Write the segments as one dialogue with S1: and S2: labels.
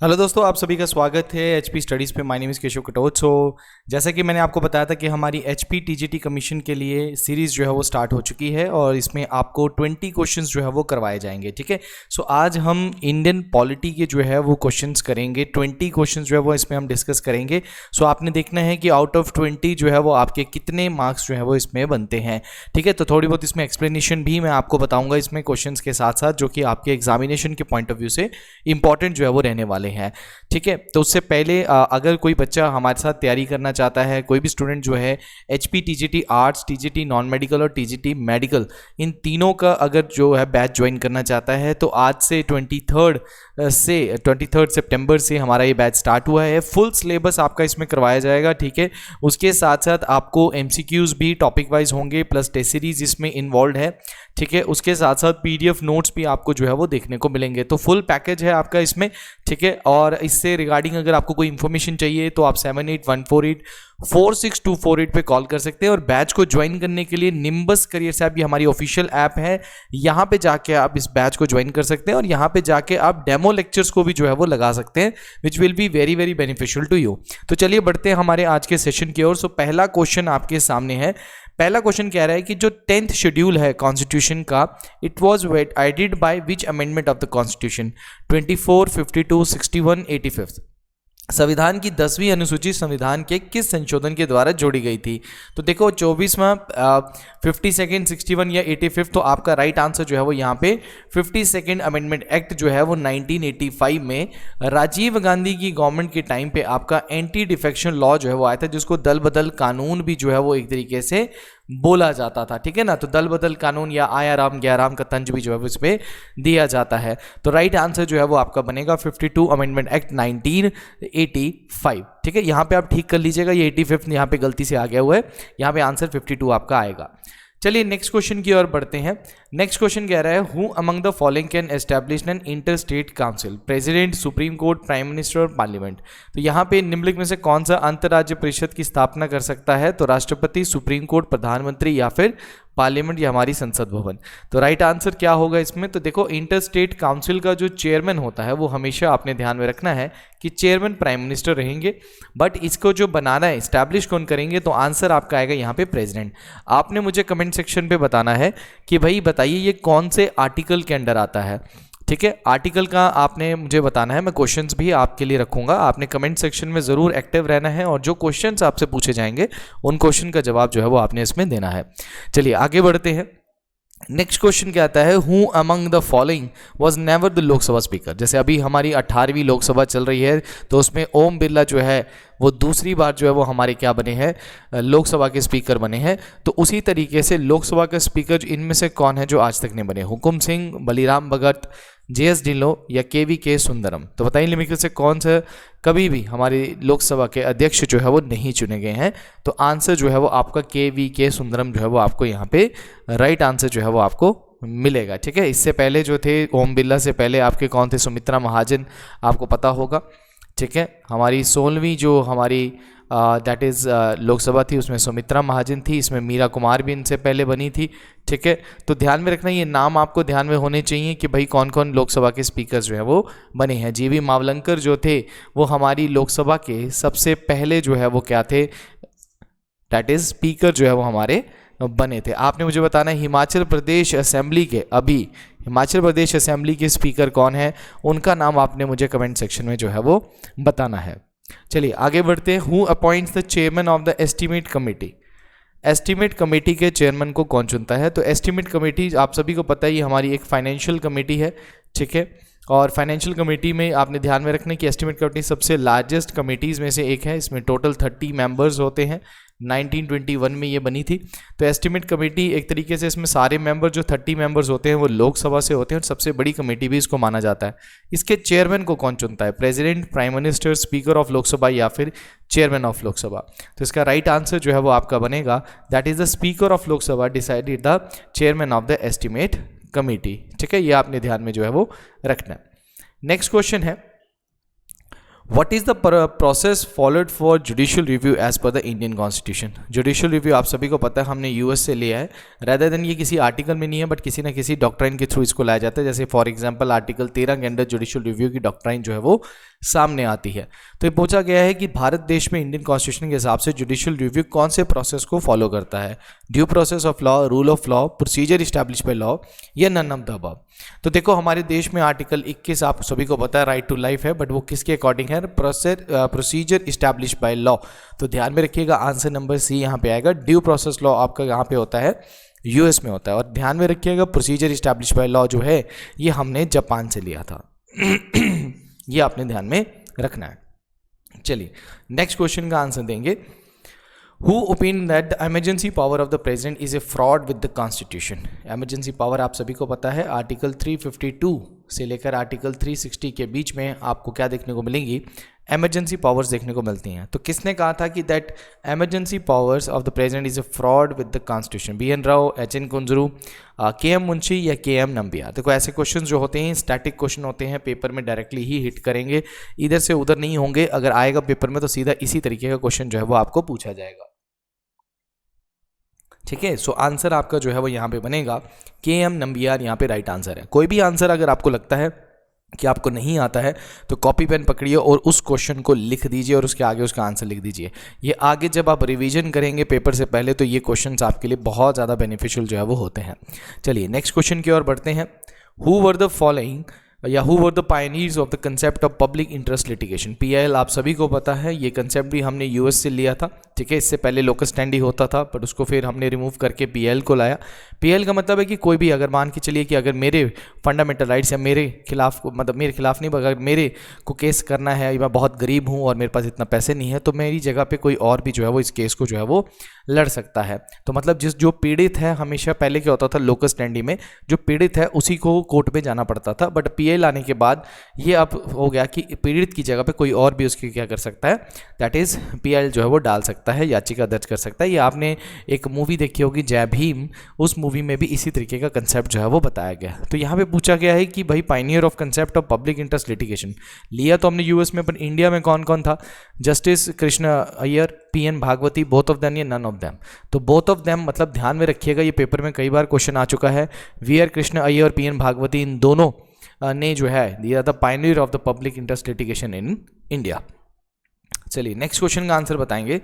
S1: Hello दोस्तों, आप सभी का स्वागत है एचपी स्टडीज़ पे। My name is Keshav Katoch. जैसा कि मैंने आपको बताया था कि हमारी एचपी टीजीटी कमीशन के लिए सीरीज़ जो है वो स्टार्ट हो चुकी है और इसमें आपको 20 क्वेश्चंस जो है वो करवाए जाएंगे। ठीक है, सो आज हम इंडियन पॉलिटी के जो है वो क्वेश्चंस करेंगे। 20 क्वेश्चंस जो है वो इसमें हम डिस्कस करेंगे। सो आपने देखना है कि आउट ऑफ 20 जो है वो आपके कितने मार्क्स जो है वो इसमें बनते हैं। ठीक है, तो थोड़ी बहुत इसमें एक्सप्लेनेशन भी मैं आपको बताऊँगा इसमें क्वेश्चंस के साथ साथ, जो कि आपके एग्जामिनेशन के पॉइंट ऑफ व्यू से इंपॉर्टेंट जो है वो रहने वाले हैं। ठीक है, तो उससे पहले अगर कोई बच्चा हमारे साथ तैयारी करना चाहता है, कोई भी स्टूडेंट जो है HP TGT arts, TGT non medical और टीजीटी मेडिकल, इन तीनों का अगर जो है बैच ज्वाइन करना चाहता है तो आज से 23 सितंबर से हमारा ये बैच स्टार्ट हुआ है। फुल सिलेबस आपका इसमें करवाया जाएगा। ठीक है, उसके साथ साथ आपको एमसीक्यूज भी टॉपिक वाइज होंगे, प्लस टेस्ट सीरीज इसमें इन्वॉल्व है। ठीक है, उसके साथ साथ पीडीएफ नोट्स भी आपको जो है वो देखने को मिलेंगे। तो फुल पैकेज है आपका इसमें। ठीक है, और इससे रिगार्डिंग अगर आपको कोई इन्फॉर्मेशन चाहिए तो आप 7814846248 पे कॉल कर सकते हैं। और बैच को ज्वाइन करने के लिए निम्बस करियर से ये हमारी ऑफिशियल ऐप है, यहाँ पे जाके आप इस बैच को ज्वाइन कर सकते हैं और यहाँ पे जाके आप डेमो लेक्चर्स को भी जो है वो लगा सकते हैं, which will be very very beneficial to you. तो चलिए बढ़ते हैं हमारे आज के सेशन की ओर। सो पहला क्वेश्चन आपके सामने है। पहला क्वेश्चन कह रहा है कि जो 10th शेड्यूल है कॉन्स्टिट्यूशन का, it was added by which amendment of the constitution? 24, 52, 61, 85। संविधान की 10वीं अनुसूची संविधान के किस संशोधन के द्वारा जोड़ी गई थी? तो देखो 24वां, 52nd, 61 या 85, तो आपका राइट आंसर जो है वो यहाँ पे 52nd अमेंडमेंट एक्ट जो है वो 1985 में राजीव गांधी की गवर्नमेंट के टाइम पे आपका एंटी डिफेक्शन लॉ जो है वो आया था, जिसको दल बदल कानून भी जो है वो एक तरीके से बोला जाता था। ठीक है ना, तो दल बदल कानून या आया राम गया राम का तंज भी जो है वो इसमें दिया जाता है। तो राइट आंसर जो है वो आपका बनेगा 52 अमेंडमेंट एक्ट 1985। ठीक है, यहाँ पे आप ठीक कर लीजिएगा, ये 85 यहाँ पे गलती से आ गया हुआ है, यहाँ पे आंसर 52 आपका आएगा। चलिए नेक्स्ट क्वेश्चन की ओर बढ़ते हैं। नेक्स्ट क्वेश्चन कह रहा है, who among the following can establish N inter state council? President, supreme court, prime minister और पार्लियामेंट। तो यहाँ पे निम्नलिखित में से कौन सा अंतर्राज्य परिषद की स्थापना कर सकता है? तो राष्ट्रपति, सुप्रीम कोर्ट, प्रधानमंत्री या फिर पार्लियामेंट या हमारी संसद भवन। तो राइट आंसर क्या होगा इसमें? तो देखो इंटर स्टेट काउंसिल का जो चेयरमैन होता है वो हमेशा आपने ध्यान में रखना है कि चेयरमैन प्राइम मिनिस्टर रहेंगे, बट इसको जो बनाना है, इस्टेब्लिश कौन करेंगे? तो आंसर आपका आएगा यहाँ पे प्रेसिडेंट। आपने मुझे कमेंट सेक्शन पे बताना है कि भाई बताइए ये कौन से आर्टिकल के अंडर आता है। ठीक है, आर्टिकल का आपने मुझे बताना है, मैं क्वेश्चंस भी आपके लिए रखूंगा, आपने कमेंट सेक्शन में ज़रूर एक्टिव रहना है और जो क्वेश्चंस आपसे पूछे जाएंगे उन क्वेश्चन का जवाब जो है वो आपने इसमें देना है। चलिए आगे बढ़ते हैं। नेक्स्ट क्वेश्चन क्या आता है, who among the following was never the Lok Sabha speaker? जैसे अभी हमारी 18वीं लोकसभा चल रही है, तो उसमें ओम बिरला जो है वो दूसरी बार जो है वो हमारे क्या बने हैं, लोकसभा के स्पीकर बने हैं। तो उसी तरीके से लोकसभा के स्पीकर इनमें से कौन है जो आज तक नहीं बने? हुकुम सिंह, बलीराम भगत, जेएस ढिल्लों या केवीके सुंदरम। तो बताइए निम्नलिखित से कौन सा कभी भी हमारी लोकसभा के अध्यक्ष जो है वो नहीं चुने गए हैं? तो आंसर जो है वो आपका केवीके सुंदरम जो है वो आपको यहाँ पे राइट आंसर जो है वो आपको मिलेगा। ठीक है, इससे पहले जो थे ओम बिरला से पहले आपके कौन थे? सुमित्रा महाजन, आपको पता होगा। ठीक है, हमारी 16वीं जो हमारी दैट इज़ लोकसभा थी उसमें सुमित्रा महाजन थी, इसमें मीरा कुमार भी इनसे पहले बनी थी। ठीक है, तो ध्यान में रखना, ये नाम आपको ध्यान में होने चाहिए कि भाई कौन कौन लोकसभा के स्पीकर जो है वो बने हैं। जीवी मावलंकर जो थे वो हमारी लोकसभा के सबसे पहले जो है वो क्या थे, दैट इज़ स्पीकर जो है वो हमारे बने थे। आपने मुझे बताना है हिमाचल प्रदेश असेंबली के, अभी हिमाचल प्रदेश असेंबली के स्पीकर कौन है, उनका नाम आपने मुझे कमेंट सेक्शन में जो है वो बताना है। चलिए आगे बढ़ते हैं। Who appoints the chairman of the estimate committee? Estimate committee के चेयरमैन को कौन चुनता है? तो एस्टीमेट कमेटी आप सभी को पता है ये हमारी एक फाइनेंशियल कमेटी है। ठीक है, और फाइनेंशियल कमेटी में आपने ध्यान में रखना कि एस्टीमेट कमेटी सबसे लार्जेस्ट कमेटीज़ में से एक है। इसमें टोटल 30 मेंबर्स होते हैं। 1921 में ये बनी थी। तो एस्टीमेट कमेटी एक तरीके से इसमें सारे मेंबर जो 30 मेंबर्स होते हैं वो लोकसभा से होते हैं और सबसे बड़ी कमेटी भी इसको माना जाता है। इसके चेयरमैन को कौन चुनता है? President, prime minister, speaker of Lok Sabha या फिर चेयरमैन ऑफ लोकसभा? तो इसका राइट आंसर जो है वो आपका बनेगा that is the speaker of Lok Sabha decided the chairman of the estimate committee. ठीक है, ये आपने ध्यान में जो है वो रखना है। नेक्स्ट क्वेश्चन है, what is the process followed for judicial review as per the Indian constitution? Judicial review आप सभी को पता है हमने यूएस से लिया है, रेदर देन ये किसी आर्टिकल में नहीं है बट किसी ना किसी डॉक्ट्राइन के थ्रू इसको लाया जाता है। जैसे फॉर एग्जांपल आर्टिकल 13 के अंदर जुडिशियल रिव्यू की डॉक्ट्राइन जो है वो सामने आती है। तो ये पूछा गया है कि भारत देश में इंडियन कॉन्स्टिट्यूशन के हिसाब से जुडिशियल रिव्यू कौन से प्रोसेस को फॉलो करता है? Due process of law, rule of law, procedure establish by law, या नन ऑफ द अबव? तो देखो हमारे देश में आर्टिकल 21 आप सभी को पता है राइट टू लाइफ है, बट वो किसके अकॉर्डिंग है? Procedure establish by law. तो ध्यान में रखिएगा आंसर नंबर सी यहाँ पे आएगा। ड्यू प्रोसेस लॉ आपका यहाँ पे होता है, यूएस में होता है। और ध्यान में रखिएगा प्रोसीजर इस्टेब्लिश बाय लॉ जो है ये हमने जापान से लिया था। ये आपने ध्यान में रखना है। चलिए नेक्स्ट क्वेश्चन का आंसर देंगे। Who opined that the emergency power of the president is a fraud with the constitution? emergency power आप सभी को पता है आर्टिकल 352 से लेकर आर्टिकल 360 के बीच में आपको क्या देखने को मिलेंगी? एमरजेंसी पावर्स देखने को मिलती हैं। तो किसने कहा था कि that emergency powers of the president is a fraud with the constitution? BN. Rao, H.N.. Kunzru, KM. Munshi या के.एम. नंबिया? देखो ऐसे क्वेश्चन जो होते हैं स्टैटिक क्वेश्चन होते हैं, पेपर में डायरेक्टली ही हिट करेंगे, इधर से उधर नहीं होंगे। अगर आएगा पेपर में तो सीधा इसी तरीके का क्वेश्चन जो है वो आपको पूछा जाएगा। ठीक है, सो आंसर आपका जो है वो यहाँ पे बनेगा के.एम. नंबियार, यहाँ पे राइट आंसर है। कोई भी आंसर अगर आपको लगता है कि आपको नहीं आता है तो कॉपी पेन पकड़िए और उस क्वेश्चन को लिख दीजिए और उसके आगे उसका आंसर लिख दीजिए। ये आगे जब आप रिवीजन करेंगे पेपर से पहले तो ये क्वेश्चंस आपके लिए बहुत ज़्यादा बेनिफिशियल जो है वो होते हैं। चलिए नेक्स्ट क्वेश्चन की ओर बढ़ते हैं। हु वर द फॉलोइंग या who were the pioneers of the concept of public interest litigation? PIL आप सभी को पता है, ये कंसेप्ट भी हमने यूएस से लिया था। ठीक है, इससे पहले लोकस स्टैंडी होता था बट उसको फिर हमने रिमूव करके पीएल को लाया। पीएल का मतलब है कि कोई भी अगर मान के चलिए कि अगर मेरे फंडामेंटल राइट्स या मेरे खिलाफ, मतलब मेरे खिलाफ नहीं, अगर मेरे को केस करना है, मैं बहुत गरीब हूँ और मेरे पास इतना पैसे नहीं है, तो मेरी जगह पे कोई और भी जो है वो इस केस को जो है वो लड़ सकता है। तो मतलब जो पीड़ित है, हमेशा पहले क्या होता था लोकस स्टैंडी में, जो पीड़ित है उसी को कोर्ट में जाना पड़ता था, बट पीएल आने के बाद ये अब हो गया कि पीड़ित की जगह पे कोई और भी उसकी क्या कर सकता है, दैट इज पीएल जो है वो डाल सकता है, याचिका दर्ज कर सकता है। ये आपने एक मूवी देखी होगी जय भीम, उस मूवी में भी इसी तरीके का कंसेप्ट जो है वो बताया गया। तो यहाँ पे पूछा गया है कि भाई Pioneer of concept of public interest litigation लिया तो हमने यूएस में, पर इंडिया में कौन कौन था? Justice Krishna Iyer, PN Bhagwati, both of them या नन ऑफ देम? तो बोथ ऑफ देम मतलब ध्यान में रखिएगा, ये पेपर में कई बार क्वेश्चन आ चुका है। वी आर कृष्ण अय्यर और पीएन भागवती, इन दोनों ने जो है दिया the pioneer of the public interest litigation in India. चलिए नेक्स्ट क्वेश्चन का आंसर बताएंगे।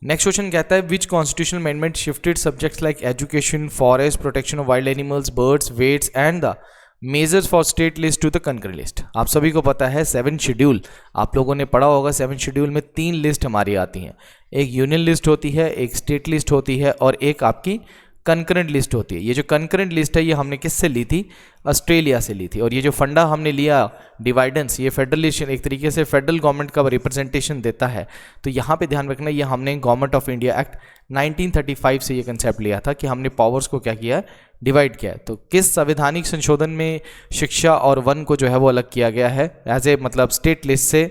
S1: नेक्स्ट क्वेश्चन कहता है which constitutional amendment shifted subjects like education, forest, protection of wild animals, birds, weights and the measures for state list to the concurrent list? आप सभी को पता है 7 शेड्यूल आप लोगों ने पढ़ा होगा। 7 शेड्यूल में 3 लिस्ट हमारी आती हैं, एक यूनियन लिस्ट होती है, एक स्टेट लिस्ट होती है और एक आपकी कंकरेंट लिस्ट होती है। ये जो कंकरेंट लिस्ट है ये हमने किससे ली थी? ऑस्ट्रेलिया से ली थी। और ये जो फंडा हमने लिया डिवाइडेंस, ये फेडरलेशन एक तरीके से फेडरल गवर्नमेंट का रिप्रेजेंटेशन देता है। तो यहाँ पे ध्यान रखना, ये हमने गवर्नमेंट ऑफ इंडिया एक्ट 1935 से ये कंसेप्ट लिया था कि हमने पावर्स को क्या किया, डिवाइड किया है। तो किस संवैधानिक संशोधन में शिक्षा और वन को जो है वो अलग किया गया है? एज ए मतलब स्टेट लिस्ट से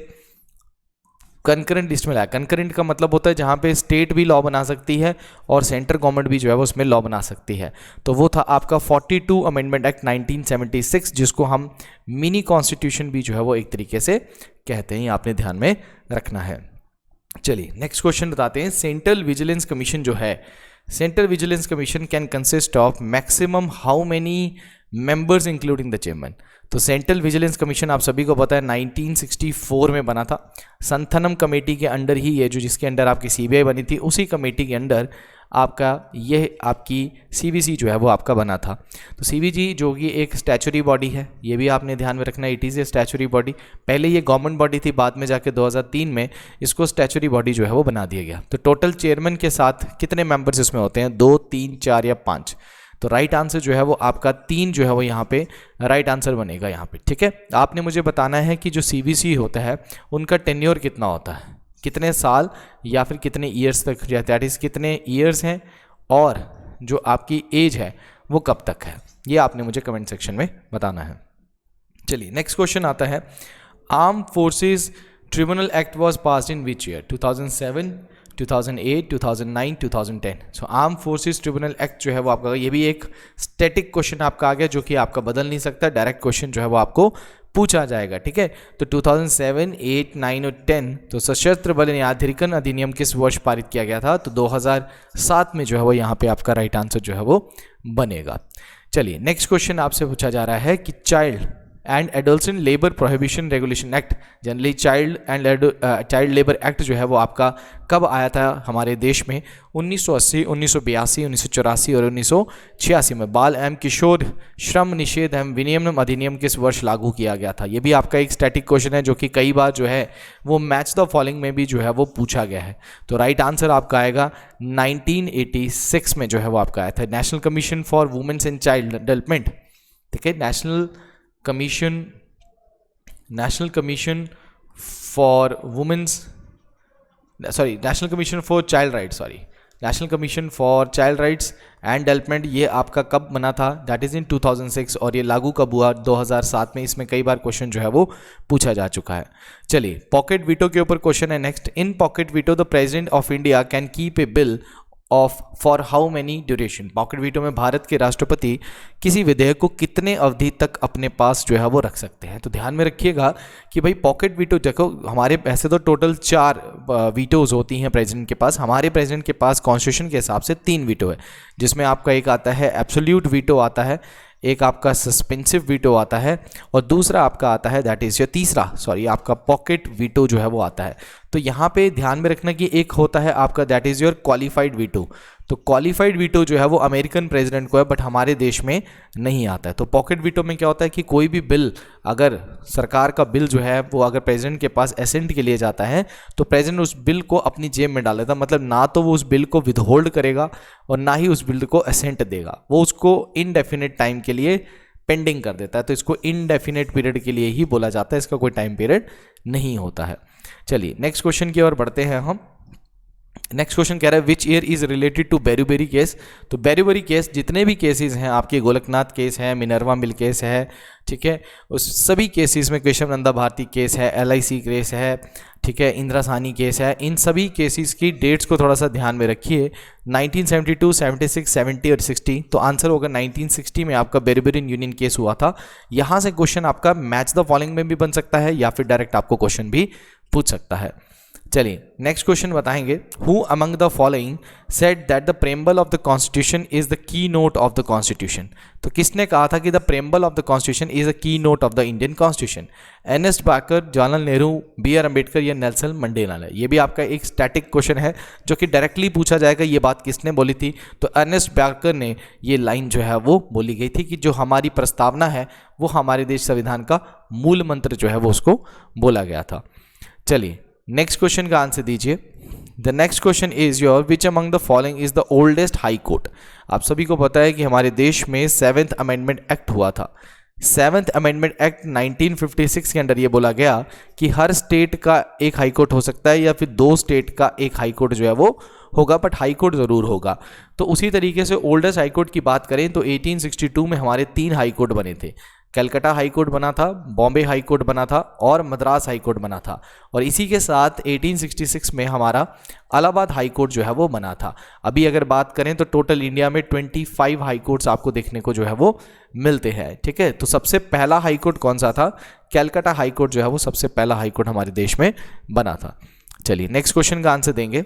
S1: कंकरेंट लिस्ट में लाया। कंकरेंट का मतलब होता है जहाँ पे स्टेट भी लॉ बना सकती है और सेंट्रल गवर्नमेंट भी जो है वो उसमें लॉ बना सकती है। तो वो था आपका 42 अमेंडमेंट एक्ट 1976, जिसको हम मिनी कॉन्स्टिट्यूशन भी जो है वो एक तरीके से कहते हैं, आपने ध्यान में रखना है। चलिए नेक्स्ट क्वेश्चन बताते हैं। सेंट्रल विजिलेंस कमीशन जो है, central vigilance commission can consist of maximum how many members including the chairman? तो सेंट्रल विजिलेंस कमीशन आप सभी को पता है 1964 में बना था। संथनम कमेटी के अंडर ही ये जो जिसके अंडर आपकी सीबीआई बनी थी, उसी कमेटी के अंडर आपका ये आपकी सीवीसी जो है वो आपका बना था। तो सीवीसी जो कि एक स्टैचुरी बॉडी है, ये भी आपने ध्यान में रखना, it is a statutory body. पहले ये गवर्नमेंट बॉडी थी, बाद में जाके 2003 में इसको स्टैचुरी बॉडी जो है वो बना दिया गया। तो टोटल चेयरमैन के साथ कितने मेंबर्स इसमें होते हैं? 2, 3, 4 या 5? तो राइट आंसर जो है वो आपका 3 जो है वो यहाँ पे राइट आंसर बनेगा यहाँ पे। ठीक है, आपने मुझे बताना है कि जो सीवीसी होता है उनका टेन्योर कितना होता है, कितने साल या फिर कितने ईयर्स तक, दैट इज कितने ईयर्स हैं, और जो आपकी एज है वो कब तक है, ये आपने मुझे कमेंट सेक्शन में बताना है। चलिए नेक्स्ट क्वेश्चन आता है। Arm forces tribunal act was passed in which year? 2007, 2008, 2009, 2010? So arm forces tribunal act जो है वो आपका, ये भी एक स्टैटिक क्वेश्चन आपका आ गया जो कि आपका बदल नहीं सकता, डायरेक्ट क्वेश्चन जो है वो आपको पूछा जाएगा, ठीक है। तो 2007, 8, 9 और 10, तो सशस्त्र बल न्यायाधिकरण अधिनियम किस वर्ष पारित किया गया था? तो 2007 में जो है वो यहाँ पे आपका राइट आंसर जो है वो बनेगा। चलिए नेक्स्ट क्वेश्चन आपसे पूछा जा रहा है कि child and adolescent labour prohibition regulation act, generally child labour act जो है वो आपका कब आया था हमारे देश में? 1980, 1982, 1984 और 1986 में। बाल एवं किशोर श्रम निषेध एवं विनियमन अधिनियम किस वर्ष लागू किया गया था? ये भी आपका एक स्टैटिक क्वेश्चन है जो कि कई बार जो है वो मैच द फॉलोइंग में भी जो है वो पूछा गया है। तो राइट आंसर आपका आएगा 1986 में जो है वो आपका आया था। National commission for womens and child development, ठीक है, national commission for womens, sorry national commission for child rights, sorry national commission for child rights and development, ये आपका कब बना था? That is in 2006। और ये लागू कब हुआ? 2007 में। इसमें कई बार क्वेश्चन जो है वो पूछा जा चुका है। चलिए पॉकेट वीटो के ऊपर क्वेश्चन है next. In pocket veto the president of India can keep a bill of for how many duration? Pocket veto में भारत के राष्ट्रपति किसी विधेयक को कितने अवधि तक अपने पास जो है वो रख सकते हैं? तो ध्यान में रखिएगा कि भाई पॉकेट वीटो देखो, हमारे ऐसे तो टोटल 4 वीटोज होती हैं प्रेसिडेंट के पास। हमारे प्रेसिडेंट के पास कॉन्स्टिट्यूशन के हिसाब से 3 वीटो है, जिसमें आपका एक आता है एब्सोल्यूट वीटो आता है, एक आपका सस्पेंसिव वीटो आता है और दूसरा आपका आता है दैट इज आपका पॉकेट वीटो जो है वो आता है। तो यहाँ पे ध्यान में रखना कि एक होता है आपका that is your qualified veto. तो क्वालिफाइड वीटो जो है वो अमेरिकन प्रेसिडेंट को है, बट हमारे देश में नहीं आता है। तो पॉकेट वीटो में क्या होता है कि कोई भी बिल, अगर सरकार का बिल जो है वो अगर प्रेसिडेंट के पास एसेंट के लिए जाता है तो प्रेसिडेंट उस बिल को अपनी जेब में डाल देता, मतलब ना तो वो उस बिल को विदहोल्ड करेगा और ना ही उस बिल को एसेंट देगा, वो उसको इनडेफिनेट टाइम के लिए पेंडिंग कर देता है। तो इसको इनडेफिनेट पीरियड के लिए ही बोला जाता है, इसका कोई टाइम पीरियड नहीं होता है। चलिए नेक्स्ट क्वेश्चन की ओर बढ़ते हैं हम। नेक्स्ट क्वेश्चन कह रहा है which year is related to Berubari case? तो बेरूबेरी केस जितने भी केसेस हैं आपके, गोलकनाथ केस है, मिनर्वा मिल केस है, ठीक है, उस सभी केसेस में केशव नंदा भारती केस है, LIC केस है, ठीक है, इंदिरा साहनी केस है, इन सभी केसेस की डेट्स को थोड़ा सा ध्यान में रखिए। 1972, 76, 70 और 60। तो आंसर होगा 1960 में आपका बेरूबेरियन यूनियन केस हुआ था। यहाँ से क्वेश्चन आपका मैच द फॉलोइंग में भी बन सकता है या फिर डायरेक्ट आपको क्वेश्चन भी पूछ सकता है। चलिए नेक्स्ट क्वेश्चन बताएंगे। Who among the following said that the preamble of the constitution is the key note of the constitution? तो किसने कहा था कि the preamble of the constitution is the key note of the Indian constitution? NS Barker, Jawaharlal Nehru, BR Ambedkar या Nelson Mandela है? ये भी आपका एक स्टैटिक क्वेश्चन है जो कि डायरेक्टली पूछा जाएगा ये बात किसने बोली थी। तो NS बाकर ने ये लाइन जो है वो बोली गई थी कि जो हमारी प्रस्तावना है वो हमारे देश संविधान का मूल मंत्र जो है वो उसको बोला गया था। चलिए नेक्स्ट क्वेश्चन का आंसर दीजिए। The next question is your which among the following is the oldest high court? आप सभी को पता है कि हमारे देश में 7th अमेंडमेंट एक्ट हुआ था। 7th अमेंडमेंट एक्ट 1956 के अंदर ये बोला गया कि हर स्टेट का एक हाई कोर्ट हो सकता है या फिर 2 स्टेट का एक हाई कोर्ट जो है वो होगा, बट हाई कोर्ट ज़रूर होगा। तो उसी तरीके से ओल्डेस्ट हाई कोर्ट की बात करें तो 1862 में हमारे 3 हाई कोर्ट बने थे। कलकत्ता हाई कोर्ट बना था, बॉम्बे हाई कोर्ट बना था और मद्रास हाई कोर्ट बना था। और इसी के साथ 1866 में हमारा इलाहाबाद हाई कोर्ट जो है वो बना था। अभी अगर बात करें तो टोटल इंडिया में 25 हाई कोर्ट्स आपको देखने को जो है वो मिलते हैं, ठीक है। तो सबसे पहला हाई कोर्ट कौन सा था? कलकत्ता हाई कोर्ट जो है वो सबसे पहला हाई कोर्ट हमारे देश में बना था। चलिए नेक्स्ट क्वेश्चन का आंसर देंगे।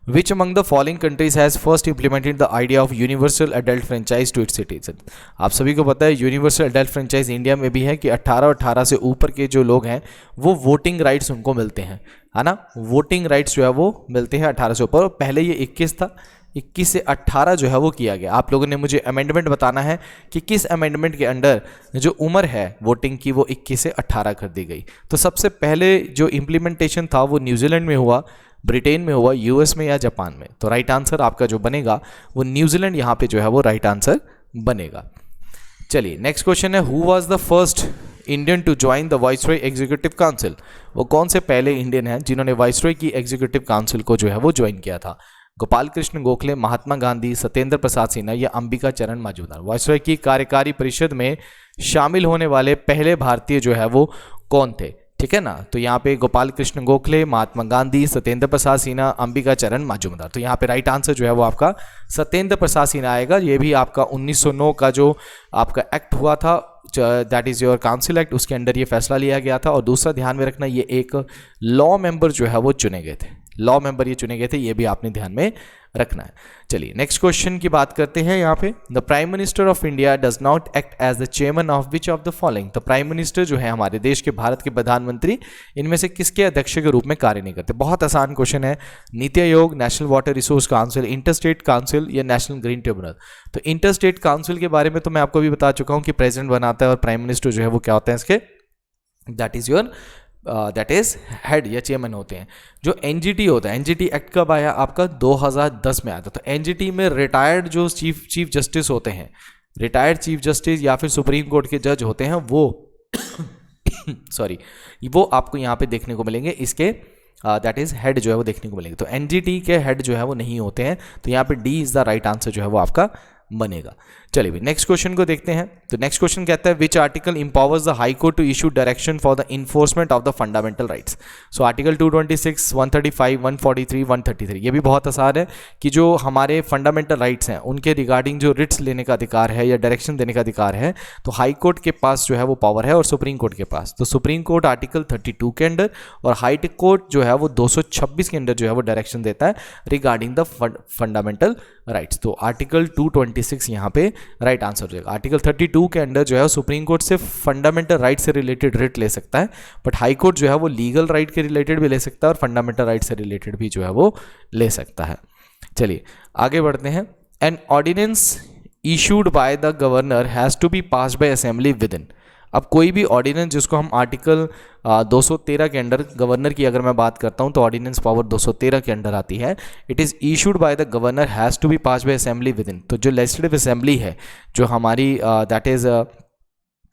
S1: Which among the following countries has first implemented the idea of universal adult franchise to its citizens? आप सभी को पता है यूनिवर्सल एडल्ट फ्रेंचाइज इंडिया में भी है कि 18 से ऊपर के जो लोग हैं वो वोटिंग राइट्स उनको मिलते हैं, है ना। वोटिंग राइट्स जो है वो मिलते हैं 18 से ऊपर। पहले ये 21 था, 21 से 18 जो है वो किया गया। आप लोगों ने मुझे अमेंडमेंट बताना है कि किस अमेंडमेंट के अंडर जो उम्र है वोटिंग की वो 21 से 18 कर दी गई। तो सबसे पहले जो इम्प्लीमेंटेशन था वो न्यूजीलैंड में हुआ, ब्रिटेन में हुआ, US में या जापान में? तो राइट आंसर आपका जो बनेगा वो न्यूजीलैंड यहाँ पे जो है वो राइट आंसर बनेगा। चलिए नेक्स्ट क्वेश्चन है who was the first Indian to join the viceroy executive council? वो कौन से पहले इंडियन हैं जिन्होंने वाइसरॉय की एग्जीक्यूटिव काउंसिल को जो है वो ज्वाइन किया था? गोपाल कृष्ण गोखले, महात्मा गांधी, सत्येंद्र प्रसाद सिन्हा या अंबिका चरण मजूमदार? वाइसरॉय की कार्यकारी परिषद में शामिल होने वाले पहले भारतीय जो है वो कौन थे? ठीक है ना। तो यहाँ पे गोपाल कृष्ण गोखले, महात्मा गांधी, सत्येंद्र प्रसाद सिन्हा, अंबिका चरण मजूमदार। तो यहाँ पे राइट आंसर जो है वो आपका सत्येंद्र प्रसाद सिन्हा आएगा। ये भी आपका 1909 का जो आपका एक्ट हुआ था that is your council act, उसके अंडर ये फैसला लिया गया था। और दूसरा ध्यान में रखना, ये एक लॉ मेंबर जो है वो चुने गए थे, लॉ मेंबर ये चुने गए थे, ये भी आपने ध्यान में रखना है। चलिए नेक्स्ट क्वेश्चन की बात करते हैं यहाँ पे। The prime minister of India does not act as the chairman of which of the following. तो प्राइम मिनिस्टर जो है हमारे देश के, भारत के प्रधानमंत्री, इनमें से किसके अध्यक्ष के रूप में कार्य नहीं करते। बहुत आसान क्वेश्चन है। NITI Aayog, national water resource council, interstate council या नेशनल ग्रीन ट्रिब्यूनल। तो इंटरस्टेट काउंसिल के बारे में तो मैं आपको भी बता चुका हूँ कि प्रेसिडेंट बनाता है और प्राइम मिनिस्टर जो है वो क्या होता है इसके, that is your that is head या चेयरमैन होते हैं। जो एनजीटी होता है, एनजीटी एक्ट कब आया आपका, 2010 में आया था। तो एनजीटी में रिटायर्ड जो चीफ जस्टिस होते हैं, रिटायर्ड चीफ जस्टिस या फिर सुप्रीम कोर्ट के जज होते हैं, वो सॉरी वो आपको यहाँ पे देखने को मिलेंगे, इसके दैट इज हेड जो है वो देखने को मिलेंगे। तो एनजीटी के हेड जो है वो नहीं होते हैं, तो यहाँ पे D is the right answer जो है वो आपका बनेगा। चलिए भाई नेक्स्ट क्वेश्चन को देखते हैं। तो नेक्स्ट क्वेश्चन कहता है which article empowers the high court to issue direction for the enforcement of the fundamental rights. So article 226, 135, 143, 133। ये भी बहुत आसान है कि जो हमारे फंडामेंटल राइट्स हैं उनके रिगार्डिंग जो रिट्स लेने का अधिकार है या डायरेक्शन देने का अधिकार है, तो हाई कोर्ट के पास जो है वो पावर है और सुप्रीम कोर्ट के पास। तो सुप्रीम कोर्ट आर्टिकल 32 के अंडर और हाई कोर्ट जो है वो 226 के अंडर जो है वो डायरेक्शन देता है रिगार्डिंग द फंडामेंटल राइट्स। तो आर्टिकल 226 यहाँ पे राइट आंसर हो जाएगा। आर्टिकल 32 के अंडर जो है सुप्रीम कोर्ट से फंडामेंटल राइट से रिलेटेड रिट ले सकता है, बट हाई कोर्ट जो है वो लीगल राइट के रिलेटेड भी ले सकता है और फंडामेंटल राइट से रिलेटेड भी जो है वो ले सकता है। चलिए आगे बढ़ते हैं। An ordinance issued by the governor has to be passed by assembly within. अब कोई भी ऑर्डिनेंस जिसको हम आर्टिकल 213 के अंडर, गवर्नर की अगर मैं बात करता हूं तो ऑर्डिनेंस पावर 213 के अंडर आती है। It is issued by the governor has to be pass by assembly within. तो जो लेजिस्लेटिव असेंबली है, जो हमारी दैट इज़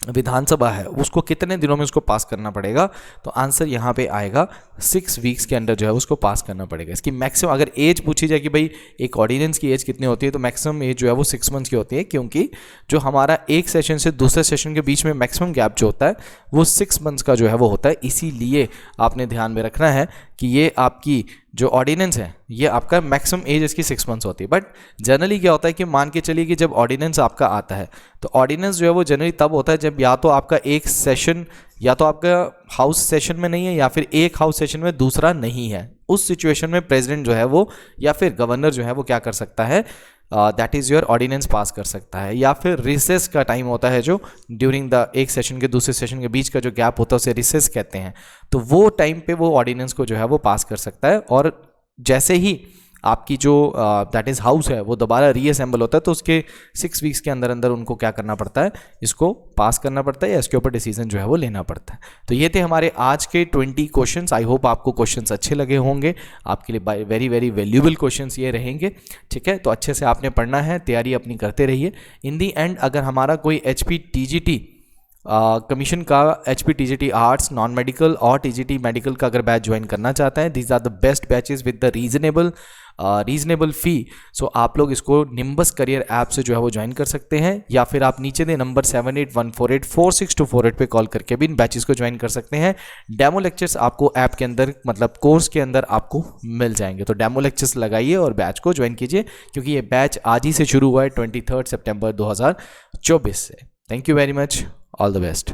S1: विधानसभा है, उसको कितने दिनों में उसको पास करना पड़ेगा। तो आंसर यहाँ पे आएगा 6 वीक्स के अंदर जो है उसको पास करना पड़ेगा। इसकी मैक्सिमम अगर एज पूछी जाए कि भाई एक ऑर्डिनेंस की एज कितनी होती है, तो मैक्सिमम एज जो है वो 6 मंथ्स की होती है, क्योंकि जो हमारा एक सेशन से दूसरे सेशन के बीच में मैक्सिमम गैप जो होता है वो 6 मंथ्स का जो है वो होता है। इसीलिए आपने ध्यान में रखना है कि ये आपकी जो ऑर्डिनेंस है ये आपका मैक्सिमम एज इसकी 6 मंथ्स होती है। बट जनरली क्या होता है कि मान के चलिए कि जब ऑर्डिनेंस आपका आता है, तो ऑर्डिनेंस जो है वो जनरली तब होता है जब या तो आपका एक सेशन या तो आपका हाउस सेशन में नहीं है या फिर एक हाउस सेशन में दूसरा नहीं है। उस सिचुएशन में प्रेसिडेंट जो है वो या फिर गवर्नर जो है वो क्या कर सकता है, that is your ordinance pass कर सकता है। या फिर रिसेस का टाइम होता है जो ड्यूरिंग द एक सेशन के दूसरे सेशन के बीच का जो गैप होता है उसे रिसेस कहते हैं। तो वो टाइम पे वो ऑर्डिनेंस को जो है वो पास कर सकता है। और जैसे ही आपकी जो दैट इज़ हाउस है वो दोबारा रीअसेंबल होता है, तो उसके 6 वीक्स के अंदर अंदर उनको क्या करना पड़ता है, इसको पास करना पड़ता है या इसके ऊपर डिसीजन जो है वो लेना पड़ता है। तो ये थे हमारे आज के 20 क्वेश्चंस। आई होप आपको क्वेश्चंस अच्छे लगे होंगे, आपके लिए वेरी वेरी वैल्यूएबल क्वेश्चंस ये रहेंगे। ठीक है, तो अच्छे से आपने पढ़ना है, तैयारी अपनी करते रहिए। इन दी एंड अगर हमारा कोई HP-TGT कमीशन का HP-TGT आर्ट्स, नॉन मेडिकल और TGT मेडिकल का अगर बैच ज्वाइन करना चाहते हैं, these are the best batches with the reasonable fee. So आप लोग इसको निम्बस करियर ऐप से जो है वो ज्वाइन कर सकते हैं, या फिर आप नीचे दे नंबर 7814846248 पे कॉल करके भी इन बैचेस को ज्वाइन कर सकते हैं। डेमो लेक्चर्स आपको ऐप के अंदर मतलब कोर्स के अंदर आपको मिल जाएंगे। तो डेमो लेक्चर्स लगाइए और बैच को ज्वाइन कीजिए, क्योंकि ये बैच आज ही से शुरू हुआ है 23 सितंबर 2024 से। Thank you very much, all the best.